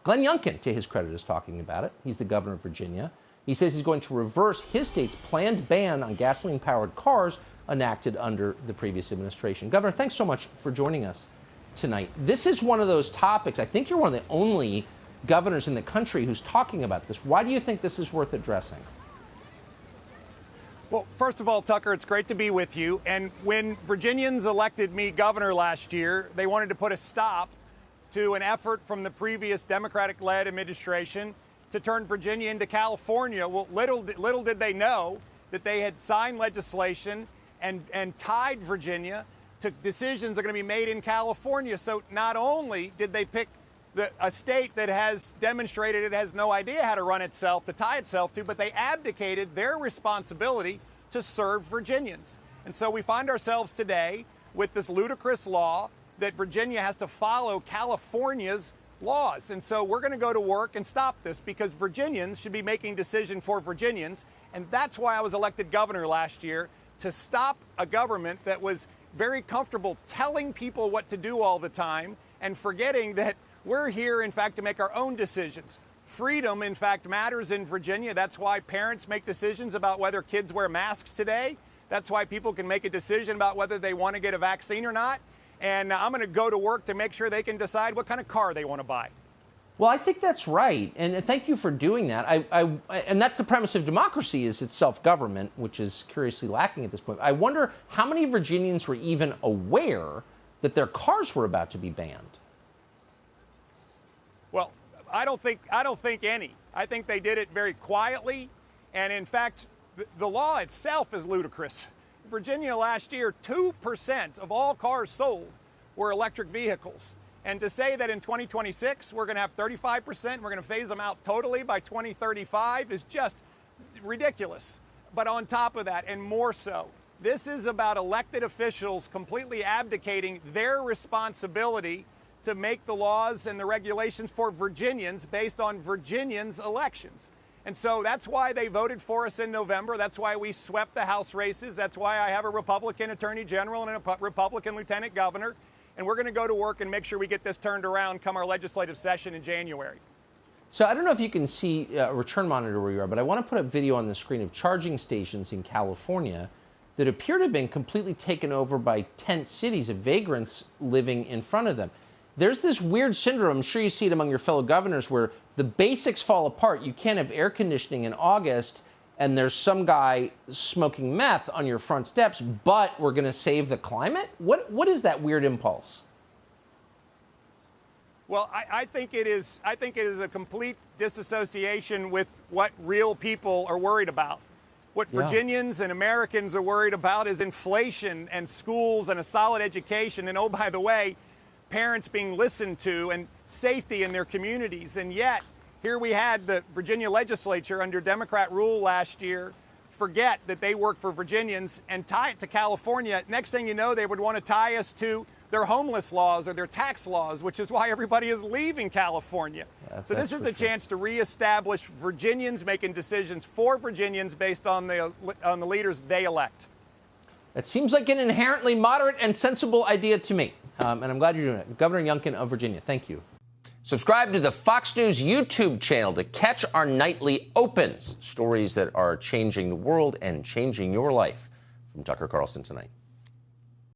Glenn Youngkin, to his credit, is talking about it. He's the governor of Virginia. He says he's going to reverse his state's planned ban on gasoline-powered cars enacted under the previous administration. Governor, thanks so much for joining us tonight. This is one of those topics. I think you're one of the only governors in the country who's talking about this. Why do you think this is worth addressing? Well, first of all, Tucker, it's great to be with you. And when Virginians elected me governor last year, they wanted to put a stop to an effort from the previous Democratic-led administration to turn Virginia into California. Well, little did they know that they had signed legislation and tied Virginia to decisions that are going to be made in California. So not only did they pick a state that has demonstrated it has no idea how to run itself, to tie itself to, but they abdicated their responsibility to serve Virginians. And so we find ourselves today with this ludicrous law that Virginia has to follow California's laws. And so we're going to go to work and stop this, because Virginians should be making decisions for Virginians. And that's why I was elected governor last year, to stop a government that was very comfortable telling people what to do all the time and forgetting that we're here, in fact, to make our own decisions. Freedom, in fact, matters in Virginia. That's why parents make decisions about whether kids wear masks today. That's why people can make a decision about whether they want to get a vaccine or not. And I'm going to go to work to make sure they can decide what kind of car they want to buy. Well, I think that's right. And thank you for doing that. And that's the premise of democracy, is it's self-government, which is curiously lacking at this point. I wonder how many Virginians were even aware that their cars were about to be banned. Well, I don't think any. I think they did it very quietly. And in fact, the law itself is ludicrous. Virginia last year, 2% of all cars sold were electric vehicles. And to say that in 2026, we're going to have 35%, we're going to phase them out totally by 2035 is just ridiculous. But on top of that, and more so, this is about elected officials completely abdicating their responsibility to make the laws and the regulations for Virginians based on Virginians' elections. And so that's why they voted for us in November. That's why we swept the House races. That's why I have a Republican Attorney General and a Republican Lieutenant Governor. And we're going to go to work and make sure we get this turned around come our legislative session in January. So I don't know if you can see a return monitor where you are, but I want to put a video on the screen of charging stations in California that appear to have been completely taken over by tent cities of vagrants living in front of them. There's this weird syndrome, I'm sure you see it among your fellow governors, where the basics fall apart. You can't have air conditioning in August, and there's some guy smoking meth on your front steps, but we're going to save the climate? What is that weird impulse? Well, I think it is a complete disassociation with what real people are worried about. What Virginians and Americans are worried about is inflation and schools and a solid education. And oh, by the way, parents being listened to and safety in their communities. And yet, here we had the Virginia legislature under Democrat rule last year forget that they work for Virginians and tie it to California. Next thing you know, they would want to tie us to their homeless laws or their tax laws, which is why everybody is leaving California. So this is a chance to reestablish Virginians making decisions for Virginians based on the leaders they elect. It seems like an inherently moderate and sensible idea to me. And I'm glad you're doing it. Governor Youngkin of Virginia, thank you. Subscribe to the Fox News YouTube channel to catch our nightly opens, stories that are changing the world and changing your life. From Tucker Carlson tonight.